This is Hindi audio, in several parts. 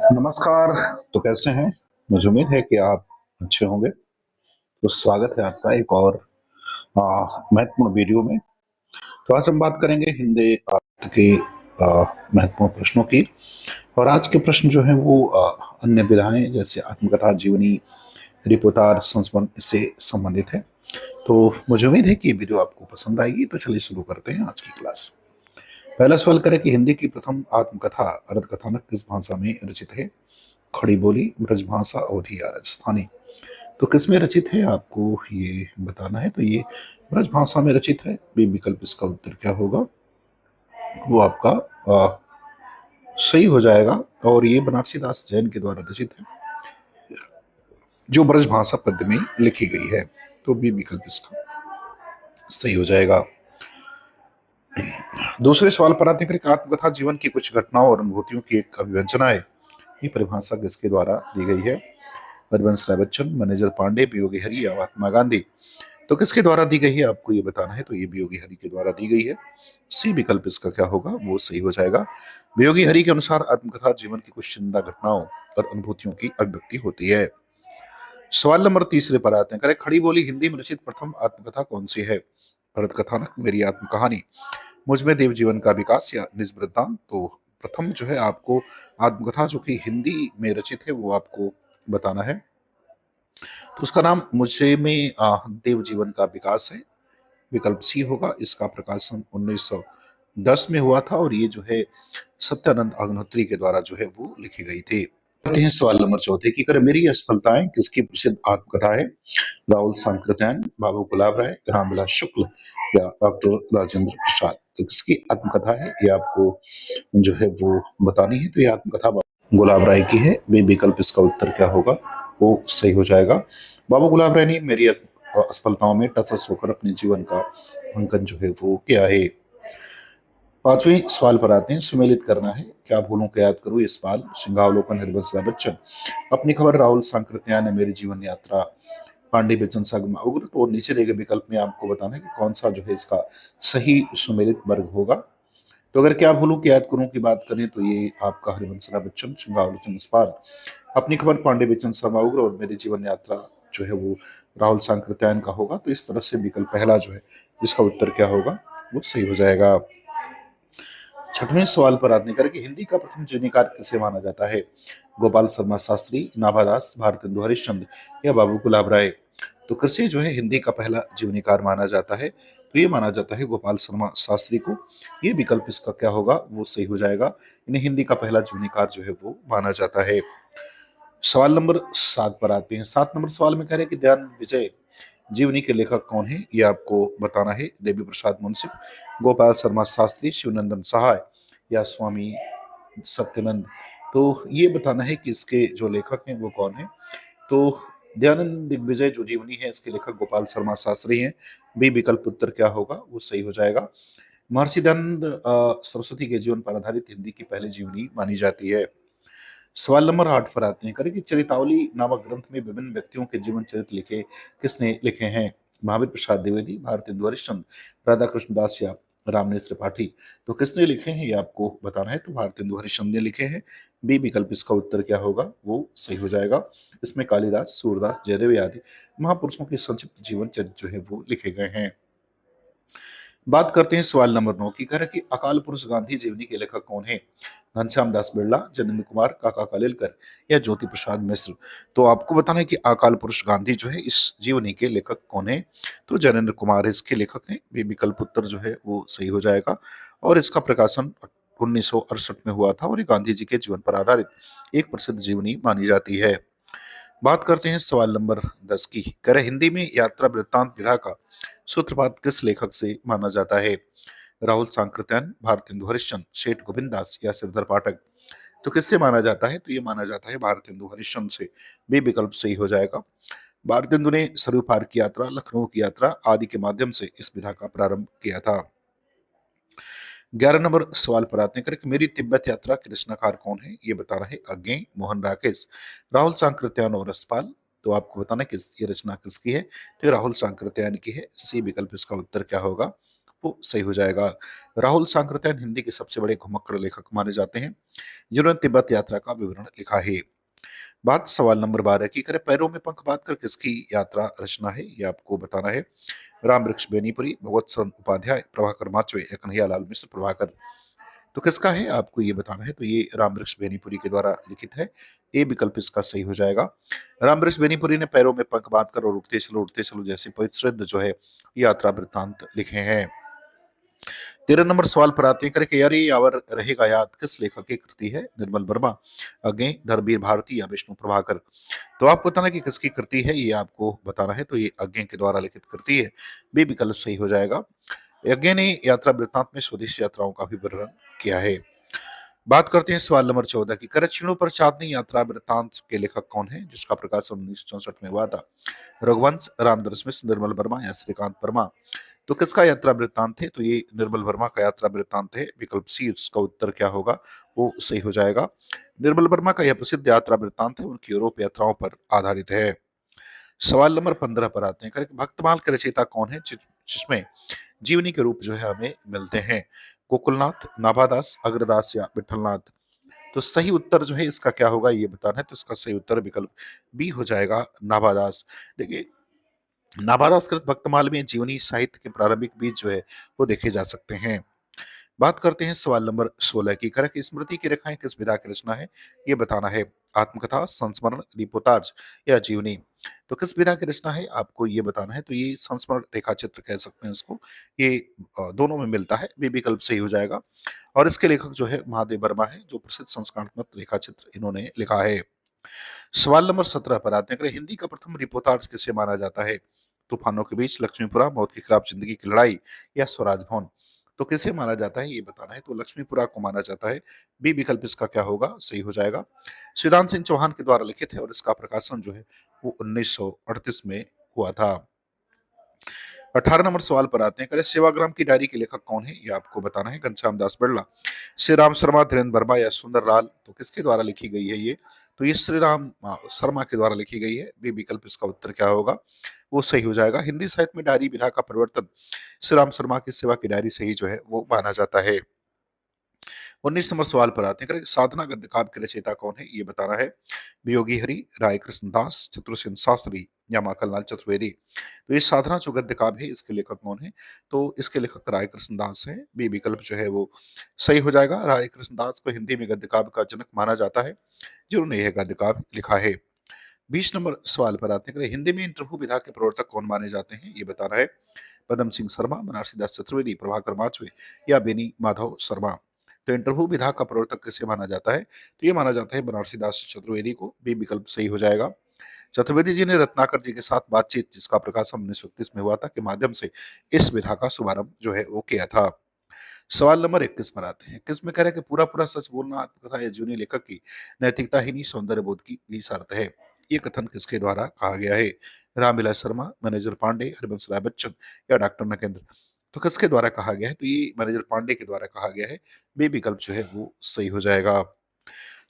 नमस्कार। तो कैसे हैं? मुझे उम्मीद है कि आप अच्छे होंगे। तो स्वागत है आपका एक और महत्वपूर्ण वीडियो में। तो आज हम बात करेंगे हिंदी के महत्वपूर्ण प्रश्नों की। और आज के प्रश्न जो हैं वो अन्य विधाएं जैसे आत्मकथा, जीवनी, रिपोर्टाज, संस्मरण से संबंधित है। तो मुझे उम्मीद है कि ये वीडियो आपको पसंद आएगी। तो चलिए शुरू करते हैं आज की क्लास। पहला सवाल करें कि हिंदी की प्रथम आत्मकथा अर्ध कथानक किस भाषा में रचित है? खड़ी बोली, ब्रजभाषा और या राजस्थानी। तो किस में रचित है आपको ये बताना है। तो ये ब्रजभाषा में रचित है। बी विकल्प इसका उत्तर क्या होगा वो आपका सही हो जाएगा। और ये बनारसी दास जैन के द्वारा रचित है जो ब्रजभाषा पद्य में लिखी गई है। तो बी विकल्प इसका सही हो जाएगा। दूसरे सवाल पर आते हैं कि आत्मकथा जीवन की कुछ घटनाओं और अनुभूतियों की एक अभिव्यंजना है। ये परिभाषा किसके द्वारा दी गई है? हरिवंश राय बच्चन, मैनेजर पांडे, वियोगी हरि या महात्मा गांधी। तो किसके द्वारा दी गई है आपको ये बताना है। तो ये वियोगी हरि के द्वारा दी गई है। सी विकल्प इसका क्या होगा वो सही हो जाएगा। वियोगी हरि के अनुसार आत्मकथा जीवन की कुछ चुनिंदा घटनाओं और अनुभूतियों की अभिव्यक्ति होती है। सवाल नंबर तीसरे पर आते हैं। करें खड़ी बोली हिंदी में रचित प्रथम आत्मकथा कौन सी है? भरत कथानक, मेरी आत्म कहानी, मुझ में देव जीवन का विकास या निज वृत्तांत। तो प्रथम जो है आपको आत्मकथा जो कि हिंदी में रचित है वो आपको बताना है। तो उसका नाम मुझे में देव जीवन का विकास है। विकल्प सी होगा। इसका प्रकाशन 1910 में हुआ था और ये जो है सत्यानंद अग्निहोत्री के द्वारा जो है वो लिखी गई थी। करते हैं सवाल नंबर चौथे की। कर मेरी असफलताएं किसकी प्रसिद्ध आत्मकथा है? राहुल सांकृत्यायन, बाबू गुलाब राय, रामविलास शुक्ल या डॉक्टर राजेंद्र प्रसाद। तो किसकी आत्मकथा है ये आपको जो है वो बतानी है। तो ये आत्मकथा गुलाब राय की है। वे विकल्प इसका उत्तर क्या होगा वो सही हो जाएगा। बाबू गुलाब राय ने मेरी असफलताओं में तटस्थ होकर अपने जीवन का अंकन जो है वो किया है। पांचवें सवाल पर आते हैं। सुमेलित करना है, क्या भूलों को याद करूं। ये सवाल सिंहावलोकन, हरिवंश राय बच्चन, अपनी खबर, राहुल सांकृत्यायन ने मेरी जीवन यात्रा, पांडे बेचन संगमा उग्र। तो नीचे दिए गए विकल्प में आपको बताना है कि कौन सा जो है इसका सही सुमेलित वर्ग होगा। तो अगर क्या भूलों की याद करूं की बात करें तो ये आपका हरिवंश राय बच्चन, सिंहावलोकन सवाल, अपनी खबर, पांडे बेचन शर्मा उग्र और मेरी जीवन यात्रा जो है वो राहुल सांकृत्यायन का होगा। तो इस तरह से विकल्प पहला जो है जिसका उत्तर क्या होगा वो सही हो जाएगा। छठवें सवाल पर आते हैं कि हिंदी का प्रथम जीवनीकार किसे माना जाता है? गोपाल शर्मा शास्त्री, नाभादास, भारतेंदु हरिश्चंद्र या बाबू गुलाब राय। तो किसे जो है हिंदी का पहला जीवनीकार माना जाता है? तो ये माना जाता है गोपाल शर्मा शास्त्री को। ये विकल्प इसका क्या होगा वो सही हो जाएगा। इन्हें हिंदी का पहला जीवनीकार जो है वो माना जाता है। सवाल नंबर 7 पर आते हैं। 7 नंबर सवाल में कह रहे हैं कि दयानंद विजय जीवनी के लेखक कौन है ये आपको बताना है। देवी प्रसाद मुंशी, गोपाल शर्मा शास्त्री, शिवनंदन सहाय या स्वामी सत्यानंद। तो ये बताना है कि इसके जो लेखक हैं वो कौन है। तो दयानंद दिग्विजय जो जीवनी है इसके लेखक गोपाल शर्मा शास्त्री हैं। बी विकल्प उत्तर क्या होगा वो सही हो जाएगा। महर्षि दयानंद सरस्वती के जीवन पर आधारित हिंदी की पहली जीवनी मानी जाती है। सवाल नंबर 8 पर आते हैं। करें कि चरितावली नामक ग्रंथ में विभिन्न व्यक्तियों के जीवन चरित्र लिखे किसने लिखे हैं? महावीर प्रसाद द्विवेदी, भारतेंदु हरिश्चंद्र, राधा कृष्ण दास या रामनेश त्रिपाठी। तो किसने लिखे हैं ये आपको बताना है। तो भारतेंदु हरिश्चंद्र ने लिखे हैं। बी विकल्प इसका उत्तर क्या होगा वो सही हो जाएगा। इसमें कालिदास, सूरदास, जयदेव आदि महापुरुषों के संक्षिप्त जीवन चरित्र जो है वो लिखे गए हैं। बात करते हैं सवाल नंबर 9 की। कह रहे कि अकाल पुरुष गांधी जीवनी के लेखक कौन है? घनश्याम दास बिरला, जनेंद्र कुमार, काका कालेलकर या ज्योति प्रसाद मिश्र। तो आपको बताना है कि अकाल पुरुष गांधी जो है इस जीवनी के लेखक कौन है। तो जनेंद्र कुमार इसके लेखक हैं। ये विकल्प उत्तर जो है वो सही हो जाएगा। और इसका प्रकाशन 1968 में हुआ था और ये गांधी जी के जीवन पर आधारित एक प्रसिद्ध जीवनी मानी जाती है। बात करते हैं सवाल नंबर 10 की। कह रहे हिंदी में यात्रा वृत्तांत विधा का सूत्रपात किस लेखक से माना जाता है? राहुल सांकृत्यायन, भारतेंदु हरिश्चंद्र, सेठ गोविंद दास या सिरधर पाठक। तो किससे माना जाता है? तो ये माना जाता है भारतेंदु हरिश्चंद्र से। बी विकल्प सही हो जाएगा। भारतेंदु ने सरयू पार की यात्रा, लखनऊ की यात्रा आदि के माध्यम से इस विधा का प्रारंभ किया था। 11 नंबर सवाल पर आते हैं कि मेरी तिब्बत यात्रा के रचनाकार कौन है ये बताना है। अज्ञे, मोहन राकेश, राहुल सांकृत्यायन और रसपाल। तो आपको बताना है कि ये रचना किसकी है। तो ये राहुल सांकृत्यायन की है। सी विकल्प इसका उत्तर क्या होगा वो सही हो जाएगा। राहुल सांकृत्यायन हिंदी के सबसे बड़े घुमक्कड़ लेखक माने जाते हैं, जिन्होंने तिब्बत यात्रा का विवरण लिखा है। बात सवाल नंबर 12 की करें, पैरों में पंख बांधकर किसकी यात्रा रचना है, ये आपको बताना है। राम वृक्ष बेनीपुरी, भगवत सरन उपाध्याय, प्रभाकर माचवे या कन्हैया लाल मिश्र प्रभाकर। तो किसका है आपको ये बताना है। तो ये राम वृक्ष बेनीपुरी के द्वारा लिखित है। ए विकल्प इसका सही हो जाएगा। राम वृक्ष बेनीपुरी ने पैरों में पंख बांधकर और उड़ते चलो जैसे प्रसिद्ध जो है यात्रा वृत्तांत लिखे हैं। 13 नंबर सवाल पर आते हैं, करे कि यारी यावर रहेगा याद किस लेखक की कृति है। निर्मल वर्मा, अज्ञे, धर्मवीर भारती या विष्णु प्रभाकर। तो आपको बताना कि किसकी कृति है, ये आपको बताना है। तो ये अज्ञे के द्वारा लिखित कृति है। बी विकल्प सही हो जाएगा। यज्ञ ने यात्रा वृत्तांत में स्वदेशी यात्राओं का भी वर्णन किया है। बात करते हैं सवाल नंबर 14 की, करछिणों पर चांदनी यात्रा वृत्तांत के लेखक कौन है, जिसका प्रकाशन 1964 में हुआ था। रघुवंश, रामदरस मिश्र, निर्मल वर्मा या श्रीकांत वर्मा। तो किसका यात्रा वृत्तांत है। तो ये निर्मल वर्मा का यात्रा वृत्तांत है। विकल्प सी उसका उत्तर क्या होगा, वो सही हो जाएगा। निर्मल वर्मा का यह प्रसिद्ध यात्रा वृत्तांत है, उनकी यूरोप यात्राओं पर आधारित है। सवाल नंबर 15 पर आते हैं, करें भक्तमाल के रचयिता कौन है, जिसमें जीवनी के रूप जो है हमें मिलते हैं। गोकुलनाथ, नाभादास, अग्रदास या विठलनाथ। तो सही उत्तर जो है इसका क्या होगा ये बताना है। तो इसका सही उत्तर विकल्प बी हो जाएगा, नाभादास। देखिए, नाभादास कृत भक्तमाल में जीवनी साहित्य के प्रारंभिक बीज जो है वो देखे जा सकते हैं। बात करते हैं सवाल नंबर 16 की, करक स्मृति की रेखाएं किस विधा की रचना है, ये बताना है। आत्मकथा, संस्मरण, रिपोर्टाज या जीवनी। तो किस विधा की रचना है आपको ये बताना है। तो ये संस्मरण रेखा चित्र कह सकते हैं इसको। ये दोनों में मिलता है। बी विकल्प सही हो जाएगा। और इसके लेखक जो है महादेव वर्मा है, जो प्रसिद्ध संस्करणात्मक रेखा चित्र इन्होंने लिखा है। सवाल नंबर 17 पर आते हैं, हिंदी का प्रथम रिपोर्टाज किसे माना जाता है। तूफानों के बीच, लक्ष्मीपुरा, मौत के खिलाफ जिंदगी की लड़ाई या स्वराज भवन। तो किसे माना जाता है ये बताना है। तो लक्ष्मीपुरा को माना जाता है। बी विकल्प इसका क्या होगा, सही हो जाएगा। शिवदान सिंह चौहान के द्वारा लिखित है और इसका प्रकाशन जो है वो 1938 में हुआ था। 18 नंबर सवाल पर आते हैं, करे सेवाग्राम की डायरी के लेखक कौन है, ये आपको बताना है। घनश्याम दास बिड़ला, श्री राम शर्मा, धीरेन्द्र वर्मा या सुंदर लाल। तो किसके द्वारा लिखी गई है ये। तो ये श्री राम शर्मा के द्वारा लिखी गई है। बी विकल्प इसका उत्तर क्या होगा, वो सही हो जाएगा। हिंदी साहित्य में डायरी विधा का परिवर्तन श्री राम शर्मा की सेवा की डायरी से ही जो है वो माना जाता है। 19 नंबर सवाल पर आते हैं, करें साधना गद्य काव्य के रचयिता कौन है, ये बताना है। वियोगी हरि, राय कृष्ण दास, चतुरसेन शास्त्री या माखनलाल चतुर्वेदी। तो ये साधना जो गद्य काव्य है इसके लेखक कौन है। तो इसके लेखक राय कृष्ण दास हैं। बी विकल्प जो है वो सही हो जाएगा। राय कृष्ण दास को हिंदी में गद्य काव्य का जनक माना जाता है, जिन्होंने यह गद्य काव्य लिखा है। 20 नंबर सवाल पर आते हैं, हिंदी में इंटरव्यू विधा के प्रवर्तक कौन माने जाते हैं, ये बताना है। पदम सिंह शर्मा, बनारसी दास चतुर्वेदी, प्रभाकर माचवे या बेनी माधव शर्मा। तो इंटरव्यू विधा का प्रवर्तक किसे माना जाता है। तो ये माना जाता है बनारसी दास चतुर्वेदी को। बी विकल्प सही हो जाएगा। चतुर्वेदी जी ने रत्नाकर जी के साथ बातचीत, जिसका प्रकाशन 1931 में हुआ था, के माध्यम से इस विधा का शुभारंभ जो है वो किया था। सवाल नंबर 21 पर आते हैं, किसमें कह रहे हैं कि पूरा पूरा सच बोलना आत्मकथा या जीवनी लेखक की नैतिकता ही नहीं सौंदर्य बोध की भी शर्त है। ये कथन किसके द्वारा कहा गया है। रामविलास शर्मा, मैनेजर पांडे, हरिवंश राय बच्चन या डॉक्टर नकेंद्र। तो किसके द्वारा कहा गया है। तो ये मैनेजर पांडे के द्वारा कहा गया है। बी विकल्प जो है वो सही हो जाएगा।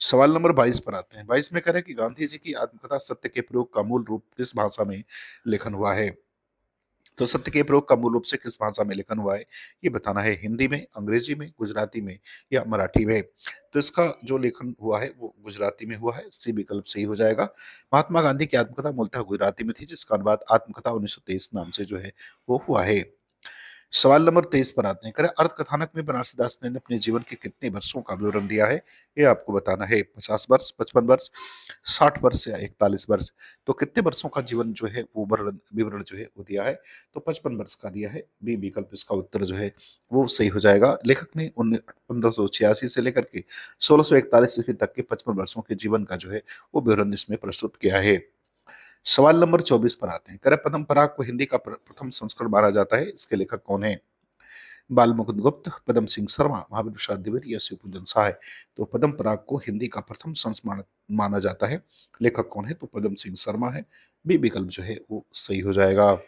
सवाल नंबर 22 पर आते हैं, 22 में कह रहे हैं कि गांधी जी की आत्मकथा सत्य के प्रयोग का मूल रूप किस भाषा में लेखन हुआ है। तो सत्य के प्रयोग का मूल रूप से किस भाषा में लेखन हुआ है, ये बताना है। हिंदी में, अंग्रेजी में, गुजराती में या मराठी में। तो इसका जो लेखन हुआ है वो गुजराती में हुआ है। सी विकल्प सही हो जाएगा। महात्मा गांधी की आत्मकथा मूलतः गुजराती में थी, जिसका अनुवाद आत्मकथा 1923 नाम से जो है वो हुआ है। सवाल नंबर 23 पर आते हैं, करें अर्थ कथानक में बनारसी दास ने अपने जीवन के कितने वर्षों का विवरण दिया है, ये आपको बताना है। 50 वर्ष, 55 वर्ष, 60 वर्ष या 41 वर्ष। तो कितने वर्षों का जीवन जो है वो विवरण जो है वो दिया है। तो 55 वर्ष का दिया है। बी विकल्प इसका उत्तर जो है वो सही हो जाएगा। लेखक ने 1586 से लेकर के 1641 ईस्वी तक के 55 वर्षों के जीवन का जो है वो विवरण इसमें प्रस्तुत किया है। सवाल नंबर 24 पर आते हैं, कर पद्म पराग को हिंदी का प्रथम संस्करण माना जाता है, इसके लेखक कौन है। बाल मुकुंद गुप्त, पदम सिंह शर्मा, महावीर प्रसाद द्विवेदी या शिवपूजन सहाय। तो पद्म पराग को हिंदी का प्रथम संस्करण माना जाता है। लेखक कौन है। तो पदम सिंह शर्मा है। बी विकल्प जो है वो सही हो जाएगा।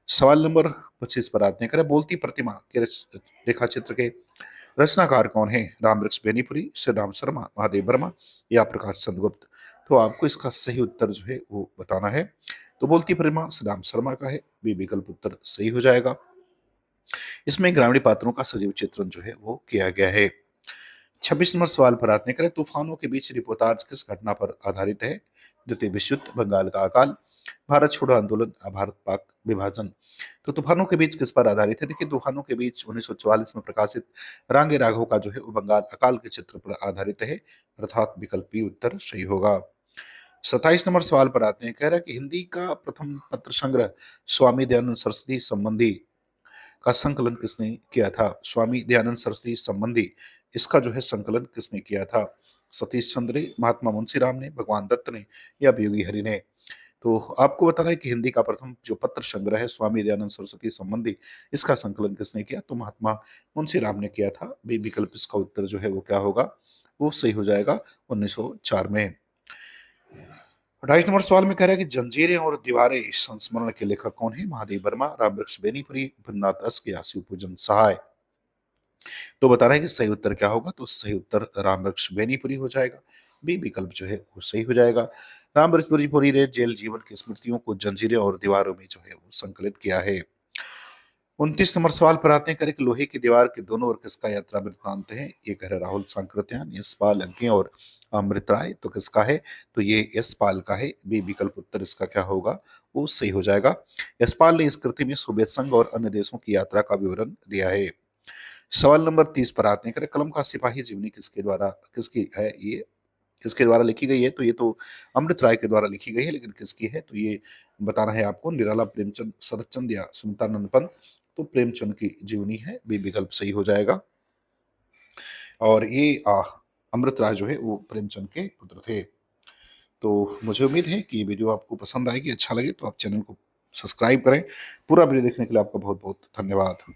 सवाल नंबर 25 पर आते हैं, करें बोलती प्रतिमा के रेखा चित्र के रचनाकार कौन है। राम वृक्ष बेनीपुरी, श्री राम शर्मा, महादेव वर्मा या प्रकाश चंद्र गुप्त। तो आपको इसका सही उत्तर जो है वो बताना है। तो बोलती प्रतिमा श्री राम शर्मा का है। बी विकल्प उत्तर सही हो जाएगा। इसमें ग्रामीण पात्रों का सजीव चित्रण जो है वो किया गया है। 26 नंबर सवाल पर आते हैं, करें तूफानों के बीच रिपोर्टाज किस घटना पर आधारित है? द्वितीय विश्व युद्ध, बंगाल का अकाल, भारत छोड़ो आंदोलन, भारत पाक विभाजन। तो तूफानों के बीच किस पर आधारित है? देखिए, तूफानों के बीच 1944 में प्रकाशित रांगे राघव का जो है वो बंगाल अकाल के चित्र पर आधारित है, अर्थात विकल्प बी उत्तर सही होगा। 27 नंबर सवाल पर आते हैं, कह रहा है कि हिंदी का प्रथम पत्र संग्रह स्वामी दयानंद सरस्वती संबंधी का संकलन किसने किया था? स्वामी दयानंद सरस्वती संबंधी, इसका जो है संकलन किसने किया था? सतीश चंद्र ने, महात्मा मुंशीराम ने, भगवान दत्त ने या योगी हरि ने? तो आपको बताना है कि हिंदी का प्रथम जो पत्र संग्रह है स्वामी दयानंद सरस्वती संबंधी, इसका संकलन किसने किया? तो महात्मा मुंशीराम ने किया था। बी विकल्प इसका उत्तर जो है वो क्या होगा? वो सही हो जाएगा 1904 में। 28 नंबर सवाल में कह रहा है कि जंजीरें और दीवारें संस्मरण के लेखक कौन है? महादेव वर्मा, रामवृक्ष बेनीपुरी, भृन्नाथ अस्क या शिवपूजन सहाय। तो बता रहा है कि सही उत्तर क्या होगा? तो सही उत्तर रामवृक्ष बेनीपुरी हो जाएगा। बी विकल्प जो है वो सही हो जाएगा। रामवृक्ष बेनीपुरी ने जेल जीवन की स्मृतियों को जंजीरें और दीवारों में जो है वो संकलित किया है। 29 नंबर सवाल पर आते हैं, करें कि लोहे की दीवार के दोनों ओर किसका यात्रा वृत्तांत है? ये कह रहे राहुल सांकृत्यायन, यशपाल अज्ञे और अमृत राय। तो किसका है? तो ये यशपाल का है। बी विकल्प उत्तर इसका क्या होगा? वो सही हो जाएगा। यशपाल ने इस कृति में सोवियत संघ और अन्य देशों की यात्रा का विवरण दिया है। सवाल नंबर 30 पर आते हैं, करें कलम का सिपाही जीवनी किसके द्वारा किसकी है? ये किसके द्वारा लिखी गई है? तो ये तो अमृत राय के द्वारा लिखी गई है, लेकिन किसकी है? तो ये बताना है आपको। निराला प्रेमचंद, शरतचंद या सुमित्रानंद पंत। तो प्रेमचंद की जीवनी है। बी विकल्प सही हो जाएगा। और ये अमृत राय जो है वो प्रेमचंद के पुत्र थे। तो मुझे उम्मीद है कि ये वीडियो आपको पसंद आएगी, अच्छा लगे तो आप चैनल को सब्सक्राइब करें। पूरा वीडियो देखने के लिए आपका बहुत बहुत धन्यवाद।